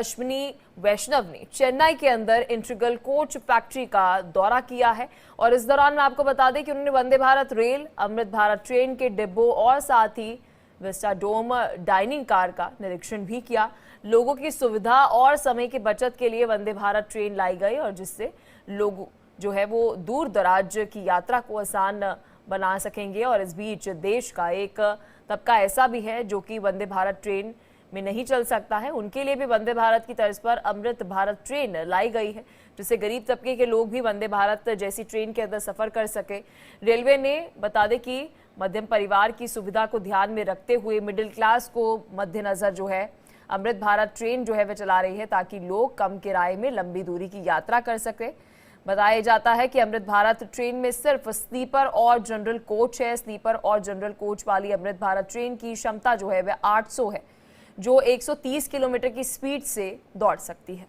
अश्विनी वैष्णव ने चेन्नई के अंदर इंटीग्रल कोच फैक्ट्री का दौरा किया है और इस दौरान मैं आपको बता दें कि उन्होंने वंदे भारत रेल, अमृत भारत ट्रेन के डिब्बों और साथ ही विस्टाडोम डाइनिंग कार का निरीक्षण भी किया। लोगों की सुविधा और समय की बचत के लिए वंदे भारत ट्रेन लाई गई और जिससे लोग जो है वो दूर दराज की यात्रा को आसान बना सकेंगे। और इस बीच देश का एक तबका ऐसा भी है जो कि वंदे भारत ट्रेन में नहीं चल सकता है, उनके लिए भी वंदे भारत की तर्ज पर अमृत भारत ट्रेन लाई गई है, जिससे गरीब तबके के लोग भी वंदे भारत जैसी ट्रेन के अंदर सफर कर सके। रेलवे ने बता दें कि मध्यम परिवार की सुविधा को ध्यान में रखते हुए मिडिल क्लास को मद्देनजर जो है अमृत भारत ट्रेन जो है वह चला रही है, ताकि लोग कम किराए में लंबी दूरी की यात्रा कर सके। बताया जाता है कि अमृत भारत ट्रेन में सिर्फ स्लीपर और जनरल कोच है। स्लीपर और जनरल कोच वाली अमृत भारत ट्रेन की क्षमता जो है वह 800 है, जो 130 किलोमीटर की स्पीड से दौड़ सकती है।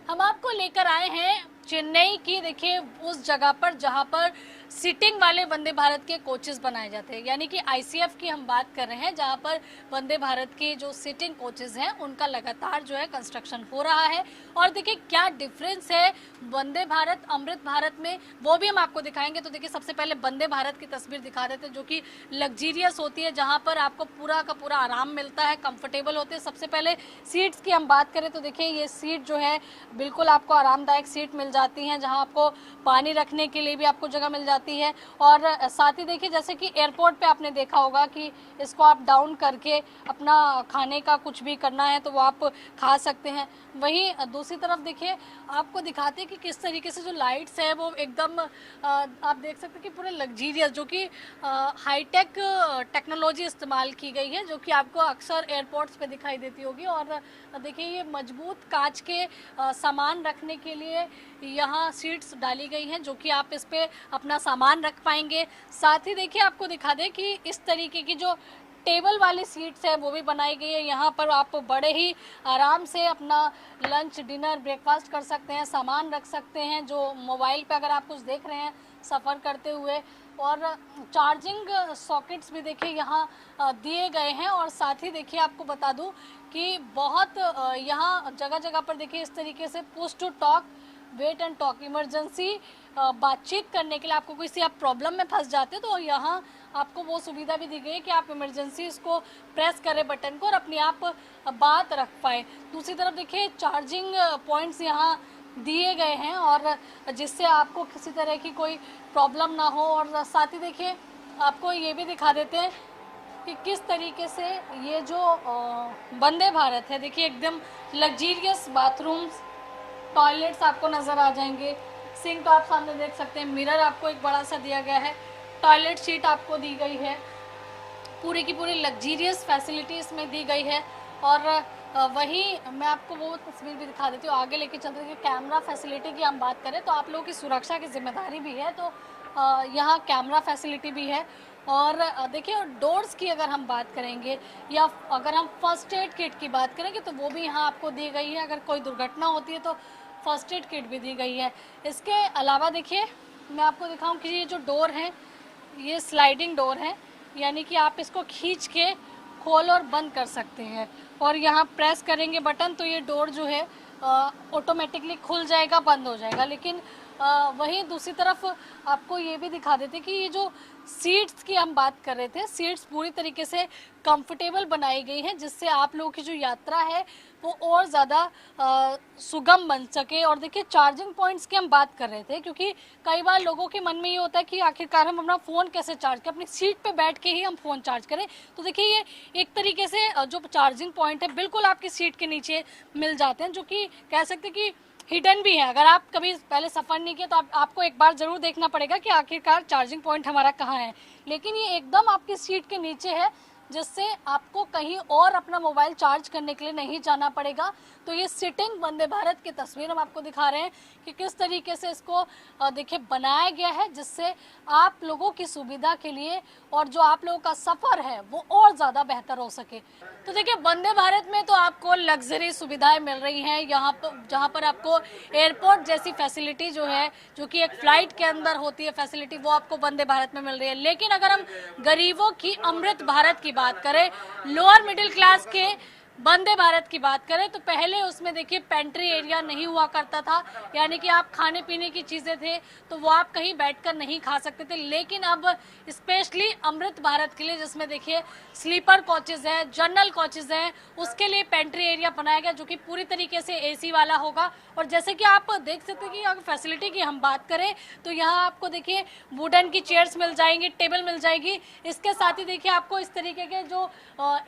हम आपको लेकर आए हैं चेन्नई की, देखिए उस जगह पर जहां पर सीटिंग वाले वंदे भारत के कोचेस बनाए जाते हैं, यानी कि आईसीएफ की हम बात कर रहे हैं, जहां पर वंदे भारत के जो सीटिंग कोचेस हैं उनका लगातार जो है कंस्ट्रक्शन हो रहा है। और देखिए क्या डिफरेंस है वंदे भारत अमृत भारत में, वो भी हम आपको दिखाएंगे। तो देखिए सबसे पहले वंदे भारत की तस्वीर दिखा देते हैं, जो कि लग्जीरियस होती है, जहाँ पर आपको पूरा का पूरा आराम मिलता है, कंफर्टेबल होते हैं। सबसे पहले सीट्स की हम बात करें तो देखिए ये सीट जो है बिल्कुल आपको आरामदायक सीट मिल जाती हैं, जहाँ आपको पानी रखने के लिए भी आपको जगह मिल जाती है। और साथ ही देखिए जैसे कि एयरपोर्ट पे आपने देखा होगा कि इसको आप डाउन करके अपना खाने का कुछ भी करना है तो वो आप खा सकते हैं। वहीं दूसरी तरफ देखिए आपको दिखाते हैं कि किस तरीके से जो लाइट्स है वो एकदम आप देख सकते हैं कि पूरे लग्जीरियस, जो कि हाईटेक टेक्नोलॉजी इस्तेमाल की गई है, जो कि आपको अक्सर एयरपोर्ट्स पे दिखाई देती होगी। और देखिए ये मजबूत कांच के सामान रखने के लिए यहाँ सीट्स डाली गई हैं, जो कि आप इस पे अपना सामान रख पाएंगे। साथ ही देखिए आपको दिखा दें कि इस तरीके की जो टेबल वाली सीट्स है वो भी बनाई गई है। यहाँ पर आप बड़े ही आराम से अपना लंच, डिनर, ब्रेकफास्ट कर सकते हैं, सामान रख सकते हैं, जो मोबाइल पे अगर आप कुछ देख रहे हैं सफ़र करते हुए। और चार्जिंग सॉकेट्स भी देखिए यहाँ दिए गए हैं। और साथ ही देखिए आपको बता दूँ कि बहुत यहाँ जगह जगह पर देखिए इस तरीके से push to talk, wait and talk, emergency बातचीत करने के लिए आपको किसी आप प्रॉब्लम में फंस जाते हैं तो यहाँ आपको वो सुविधा भी दी गई है कि आप इमरजेंसी इसको प्रेस करें बटन को और अपने आप बात रख पाए। दूसरी तरफ देखिए चार्जिंग पॉइंट्स यहाँ दिए गए हैं और जिससे आपको किसी तरह की कोई प्रॉब्लम ना हो। और साथ ही देखिए आपको ये भी दिखा देते हैं कि किस तरीके से ये जो वंदे भारत है, देखिए एकदम लग्जीरियस बाथरूम्स, टॉयलेट्स आपको नज़र आ जाएंगे। सिंक तो आप सामने देख सकते हैं, मिरर आपको एक बड़ा सा दिया गया है, टॉयलेट सीट आपको दी गई है, पूरी की पूरी लग्जीरियस फैसिलिटी इसमें दी गई है। और वही मैं आपको वो तस्वीर भी दिखा देती हूँ, आगे लेके चलते हैं। कैमरा फैसिलिटी की हम बात करें तो आप लोगों की सुरक्षा की जिम्मेदारी भी है, तो यहाँ कैमरा फैसिलिटी भी है। और देखिए डोर्स की अगर हम बात करेंगे या अगर हम फर्स्ट एड किट की बात करेंगे तो वो भी यहाँ आपको दी गई है। अगर कोई दुर्घटना होती है तो फर्स्ट एड किट भी दी गई है। इसके अलावा देखिए मैं आपको दिखाऊं कि ये जो डोर है ये स्लाइडिंग डोर है, यानी कि आप इसको खींच के खोल और बंद कर सकते हैं। और यहाँ प्रेस करेंगे बटन तो ये डोर जो है ऑटोमेटिकली खुल जाएगा, बंद हो जाएगा। लेकिन वहीं दूसरी तरफ आपको ये भी दिखा देते कि ये जो सीट्स की हम बात कर रहे थे, सीट्स पूरी तरीके से कंफर्टेबल बनाई गई हैं, जिससे आप लोगों की जो यात्रा है वो और ज़्यादा सुगम बन सके। और देखिए चार्जिंग पॉइंट्स की हम बात कर रहे थे, क्योंकि कई बार लोगों के मन में ये होता है कि आखिरकार हम अपना फ़ोन कैसे चार्ज करें, अपनी सीट पे बैठ के ही हम फ़ोन चार्ज करें। तो देखिए ये एक तरीके से जो चार्जिंग पॉइंट है बिल्कुल आपकी सीट के नीचे मिल जाते हैं, जो कि कह सकते हैं कि हिडन भी है। अगर आप कभी पहले सफ़र नहीं किया तो आपको एक बार ज़रूर देखना पड़ेगा कि आखिरकार चार्जिंग पॉइंट हमारा कहाँ है। लेकिन ये एकदम आपकी सीट के नीचे है, जिससे आपको कहीं और अपना मोबाइल चार्ज करने के लिए नहीं जाना पड़ेगा। तो ये सिटिंग वंदे भारत की तस्वीर हम आपको दिखा रहे हैं कि किस तरीके से इसको देखिए बनाया गया है, जिससे आप लोगों की सुविधा के लिए और जो आप लोगों का सफ़र है वो और ज़्यादा बेहतर हो सके। तो देखिए वंदे भारत में तो आपको लग्जरी सुविधाएं मिल रही हैं यहाँ पर, जहाँ पर आपको एयरपोर्ट जैसी फैसिलिटी जो है, जो कि एक फ़्लाइट के अंदर होती है फैसिलिटी, वो आपको वंदे भारत में मिल रही है। लेकिन अगर हम गरीबों की अमृत भारत की बात करें, लोअर मिडिल क्लास के वंदे भारत की बात करें तो पहले उसमें देखिए पेंट्री एरिया नहीं हुआ करता था, यानी कि आप खाने पीने की चीज़ें थे तो वो आप कहीं बैठकर नहीं खा सकते थे। लेकिन अब स्पेशली अमृत भारत के लिए, जिसमें देखिए स्लीपर कोचेज है, जनरल कोचेज हैं, उसके लिए पेंट्री एरिया बनाया गया जो कि पूरी तरीके से AC वाला होगा। और जैसे कि आप देख सकते हैं कि अगर फैसिलिटी की हम बात करें तो यहाँ आपको देखिए वुडन की चेयर्स मिल जाएंगी, टेबल मिल जाएगी। इसके साथ ही देखिए आपको इस तरीके के जो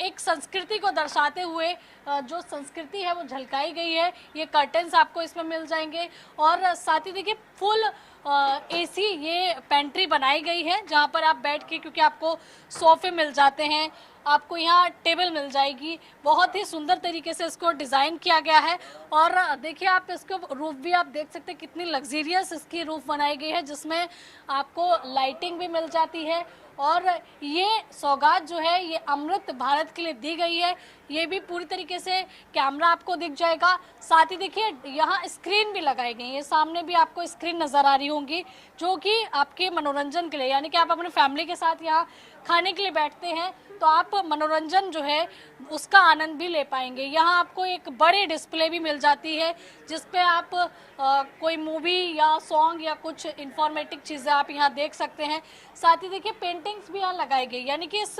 एक संस्कृति को दर्शाते हुए जो संस्कृति है वो झलकाई गई है, ये कर्टन्स आपको इसमें मिल जाएंगे। और साथ ही देखिए फुल AC ये पेंट्री बनाई गई है जहाँ पर आप बैठ के, क्योंकि आपको सोफे मिल जाते हैं, आपको यहाँ टेबल मिल जाएगी। बहुत ही सुंदर तरीके से इसको डिज़ाइन किया गया है। और देखिए आप इसको रूफ भी आप देख सकते हैं कितनी लग्जीरियस इसकी रूफ बनाई गई है, जिसमें आपको लाइटिंग भी मिल जाती है। और ये सौगात जो है ये अमृत भारत के लिए दी गई है। ये भी पूरी तरीके से कैमरा आपको दिख जाएगा। साथ ही देखिए यहाँ स्क्रीन भी लगाई गई है, सामने भी आपको स्क्रीन नज़र आ रही होंगी जो कि आपके मनोरंजन के लिए, यानी कि आप अपने फैमिली के साथ यहाँ खाने के लिए बैठते हैं तो आप मनोरंजन जो है उसका आनंद भी ले पाएंगे। यहाँ आपको एक बड़ी डिस्प्ले भी मिल जाती है जिस पे आप कोई मूवी या सॉन्ग या कुछ इंफॉर्मेटिव चीज़ें आप यहाँ देख सकते हैं। साथ ही देखिए पेंटिंग्स भी यहाँ लगाई गई, यानी कि इस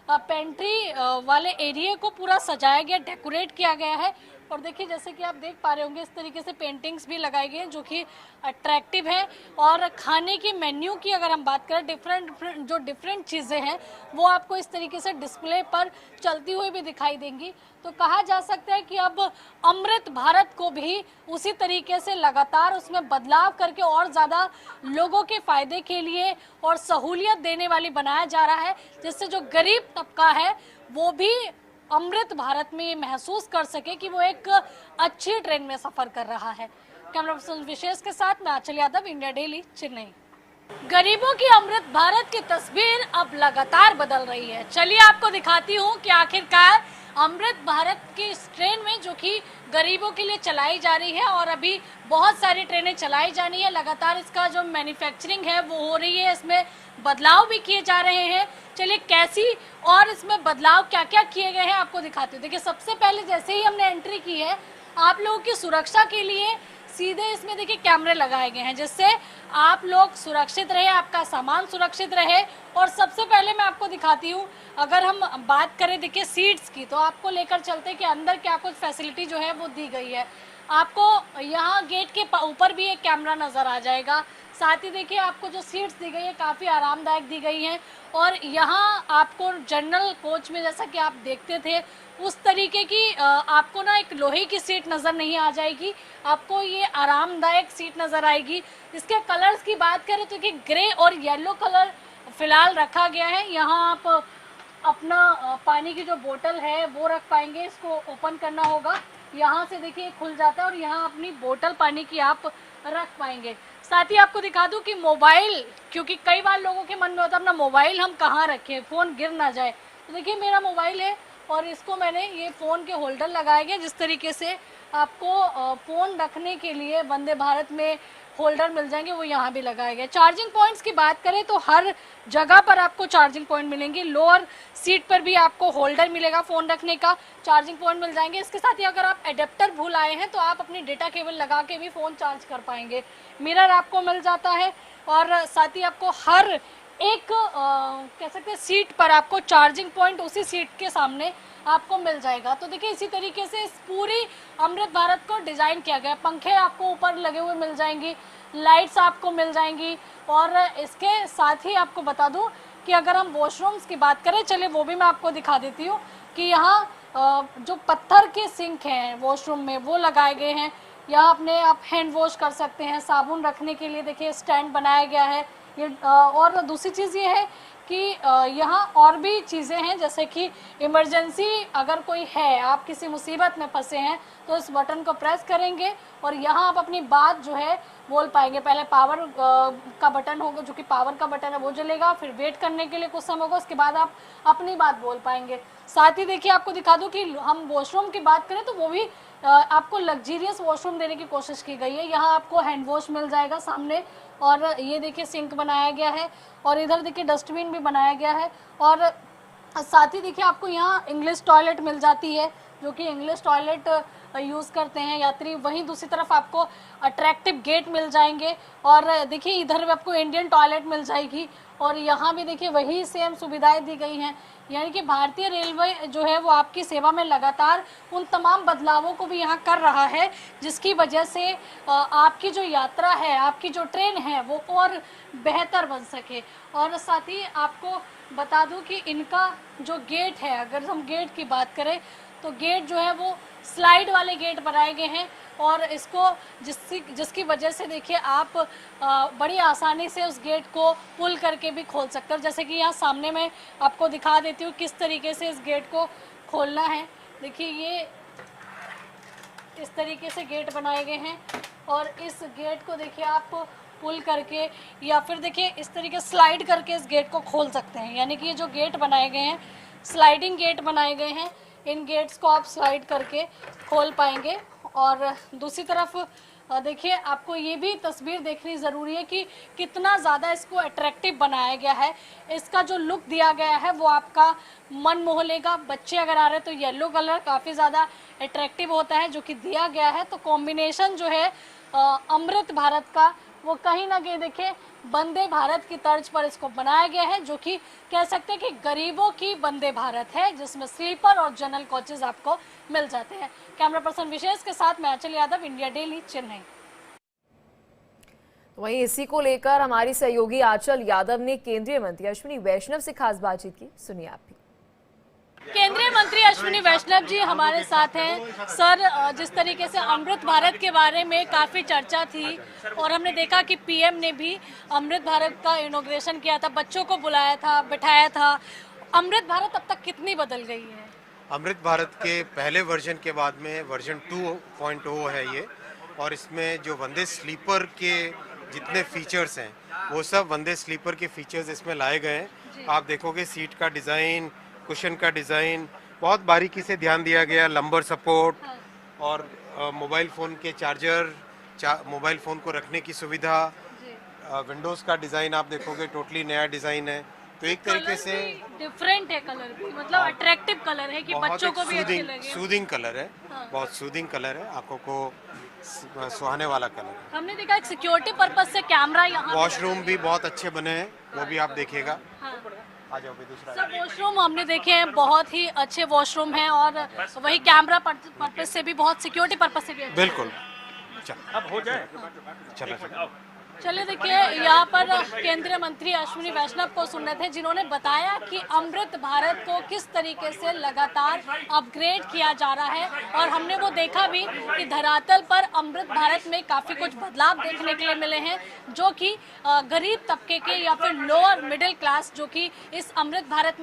पेंट्री वाले एरिया को पूरा सजाया गया, डेकोरेट किया गया है। और देखिए जैसे कि आप देख पा रहे होंगे इस तरीके से पेंटिंग्स भी लगाई गई हैं जो कि अट्रैक्टिव है। और खाने की मेन्यू की अगर हम बात करें, डिफरेंट चीज़ें हैं वो आपको इस तरीके से डिस्प्ले पर चलती हुई भी दिखाई देंगी। तो कहा जा सकता है कि अब अमृत भारत को भी उसी तरीके से लगातार उसमें बदलाव करके और ज़्यादा लोगों के फ़ायदे के लिए और सहूलियत देने वाली बनाया जा रहा है, जिससे जो गरीब तबका है वो भी अमृत भारत में ये महसूस कर सके कि वो एक अच्छी ट्रेन में सफर कर रहा है। कैमरा पर्सन विशेष के साथ मैं आंचल यादव, इंडिया डेली, चेन्नई। गरीबों की अमृत भारत की तस्वीर अब लगातार बदल रही है। चलिए आपको दिखाती हूँ कि आखिरकार अमृत भारत की इस ट्रेन में जो कि गरीबों के लिए चलाई जा रही है और अभी बहुत सारी ट्रेनें चलाई जानी है, लगातार इसका जो मैन्युफैक्चरिंग है वो हो रही है, इसमें बदलाव भी किए जा रहे हैं। चलिए कैसी और इसमें बदलाव क्या क्या किए गए हैं आपको दिखाती हूँ। देखिए सबसे पहले जैसे ही हमने एंट्री की है, आप लोगों की सुरक्षा के लिए सीधे इसमें देखिए कैमरे लगाए गए हैं जिससे आप लोग सुरक्षित रहे, आपका सामान सुरक्षित रहे। और सबसे पहले मैं आपको दिखाती हूँ, अगर हम बात करें देखिए सीट्स की, तो आपको लेकर चलते हैं कि अंदर क्या कुछ फैसिलिटी जो है वो दी गई है। आपको यहाँ गेट के ऊपर भी एक कैमरा नज़र आ जाएगा। साथ ही देखिए आपको जो सीट्स दी गई है काफ़ी आरामदायक दी गई हैं। और यहाँ आपको जनरल कोच में जैसा कि आप देखते थे उस तरीके की आपको ना एक लोहे की सीट नज़र नहीं आ जाएगी, आपको ये आरामदायक सीट नज़र आएगी। इसके कलर्स की बात करें तो कि ग्रे और येलो कलर फ़िलहाल रखा गया है। यहाँ आप अपना पानी की जो बोतल है वो रख पाएंगे, इसको ओपन करना होगा, यहाँ से देखिए खुल जाता है और यहाँ अपनी बोतल पानी की आप रख पाएंगे। साथ ही आपको दिखा दूं कि मोबाइल, क्योंकि कई बार लोगों के मन में होता है अपना मोबाइल हम कहाँ रखें, फ़ोन गिर ना जाए। तो देखिए मेरा मोबाइल है और इसको मैंने ये फ़ोन के होल्डर लगाए गए, जिस तरीके से आपको फ़ोन रखने के लिए वंदे भारत में होल्डर मिल जाएंगे वो यहाँ भी लगाए गए। चार्जिंग पॉइंट्स की बात करें तो हर जगह पर आपको चार्जिंग पॉइंट मिलेंगे। लोअर सीट पर भी आपको होल्डर मिलेगा, फ़ोन रखने का चार्जिंग पॉइंट मिल जाएंगे। इसके साथ ही अगर आप एडेप्टर भूल आए हैं तो आप अपनी डेटा केबल लगा के भी फ़ोन चार्ज कर पाएंगे। मिरर आपको मिल जाता है और साथ ही आपको हर एक कह सकते हैं सीट पर आपको चार्जिंग पॉइंट उसी सीट के सामने आपको मिल जाएगा। तो देखिए इसी तरीके से इस पूरी अमृत भारत को डिज़ाइन किया गया। पंखे आपको ऊपर लगे हुए मिल जाएंगी, लाइट्स आपको मिल जाएंगी। और इसके साथ ही आपको बता दूं कि अगर हम वॉशरूम्स की बात करें, चलिए वो भी मैं आपको दिखा देती हूँ कि यहाँ जो पत्थर के सिंक हैं वॉशरूम में वो लगाए गए हैं। यहाँ अपने आप हैंड वॉश कर सकते हैं, साबुन रखने के लिए देखिए स्टैंड बनाया गया है ये। और दूसरी चीज़ ये है कि यहाँ और भी चीज़ें हैं, जैसे कि इमरजेंसी अगर कोई है, आप किसी मुसीबत में फंसे हैं तो इस बटन को प्रेस करेंगे और यहाँ आप अपनी बात जो है बोल पाएंगे। पहले पावर का बटन होगा, जो कि पावर का बटन है वो जलेगा, फिर वेट करने के लिए कुछ समय होगा, उसके बाद आप अपनी बात बोल पाएंगे। साथ ही देखिए आपको दिखा दूँ कि हम वॉशरूम की बात करें तो वो भी आपको लग्जीरियस वॉशरूम देने की कोशिश की गई है। यहाँ आपको हैंड वॉश मिल जाएगा सामने, और ये देखिए सिंक बनाया गया है और इधर देखिए डस्टबिन भी बनाया गया है। और साथ ही देखिए आपको यहाँ इंग्लिश टॉयलेट मिल जाती है, जो कि इंग्लिश टॉयलेट यूज़ करते हैं यात्री। वहीं दूसरी तरफ आपको अट्रैक्टिव गेट मिल जाएंगे और देखिए इधर भी आपको इंडियन टॉयलेट मिल जाएगी और यहाँ भी देखिए वही सेम सुविधाएं दी गई हैं। यानी कि भारतीय रेलवे जो है वो आपकी सेवा में लगातार उन तमाम बदलावों को भी यहाँ कर रहा है, जिसकी वजह से आपकी जो यात्रा है, आपकी जो ट्रेन है वो और बेहतर बन सके। और साथ ही आपको बता दूं कि इनका जो गेट है, अगर हम गेट की बात करें तो गेट जो है वो स्लाइड वाले गेट बनाए गए हैं और इसको जिसकी वजह से देखिए आप बड़ी आसानी से उस गेट को पुल करके भी खोल सकते हो। जैसे कि यहाँ सामने मैं आपको दिखा देती हूँ किस तरीके से इस गेट को खोलना है। देखिए ये इस तरीके से गेट बनाए गए हैं और इस गेट को देखिए आप पुल करके या फिर देखिए इस तरीके स्लाइड करके इस गेट को खोल सकते हैं। यानी कि ये जो गेट बनाए गए हैं स्लाइडिंग गेट बनाए गए हैं, इन गेट्स को आप स्लाइड करके खोल पाएंगे। और दूसरी तरफ देखिए आपको ये भी तस्वीर देखनी ज़रूरी है कि कितना ज़्यादा इसको अट्रैक्टिव बनाया गया है। इसका जो लुक दिया गया है वो आपका मन मोह लेगा। बच्चे अगर आ रहे हैं तो येलो कलर काफ़ी ज़्यादा अट्रैक्टिव होता है जो कि दिया गया है। तो कॉम्बिनेशन जो है अमृत भारत का वो कहीं ना कहीं देखिए वंदे भारत की तर्ज पर इसको बनाया गया है, जो कि कह सकते हैं कि गरीबों की वंदे भारत है, जिसमें स्लीपर और जनरल कोचेज आपको मिल जाते हैं। कैमरा पर्सन विशेष के साथ मैं आंचल यादव, इंडिया डेली, चेन्नई। वहीं इसी को लेकर हमारी सहयोगी आंचल यादव ने केंद्रीय मंत्री अश्विनी वैष्णव से खास बातचीत की, सुनिए आप भी। केंद्रीय मंत्री अश्विनी वैष्णव जी हमारे साथ हैं। सर, जिस तरीके से अमृत भारत के बारे में काफ़ी चर्चा थी और हमने देखा कि पीएम ने भी अमृत भारत का इनॉग्रेशन किया था, बच्चों को बुलाया था, बिठाया था। अमृत भारत अब तक कितनी बदल गई है? अमृत भारत के पहले वर्जन के बाद में वर्जन 2.0 है ये, और इसमें जो वंदे स्लीपर के जितने फीचर्स हैं वो सब वंदे स्लीपर के फीचर्स इसमें लाए गए हैं। आप देखोगे सीट का डिज़ाइन, कुशन का डिज़ाइन बहुत बारीकी से ध्यान दिया गया, लंबर सपोर्ट और मोबाइल फ़ोन के चार्जर, मोबाइल फ़ोन को रखने की सुविधा, विंडोज़ का डिज़ाइन आप देखोगे टोटली नया डिज़ाइन है। तो एक तरीके से डिफरेंट है कलर भी, मतलब अट्रैक्टिव कलर है कि बच्चों को भी अच्छे लगे। सूदिंग कलर है, बहुत सूदिंग कलर है, आंखों को सुहाने वाला कलर है। हमने देखा एक सिक्योरिटी पर्पस से कैमरा यहाँ, वॉशरूम भी बहुत अच्छे बने हैं, वो भी आप देखिएगा। आ जाओ भी दूसरा। सब वॉशरूम हमने देखे हैं, बहुत ही अच्छे वॉशरूम हैं और वही कैमरा पर्पस से भी, बहुत सिक्योरिटी पर्पस से भी अच्छे। बिल्कुल। अब हो जाए, चलो चलिए देखिए यहाँ पर केंद्रीय मंत्री अश्विनी वैष्णव को सुन रहे थे, जिन्होंने बताया कि अमृत भारत को किस तरीके से लगातार अपग्रेड किया जा रहा है और हमने वो देखा भी कि धरातल पर अमृत भारत में काफ़ी कुछ बदलाव देखने के लिए मिले हैं, जो कि गरीब तबके के या फिर लोअर मिडिल क्लास जो कि इस अमृत भारत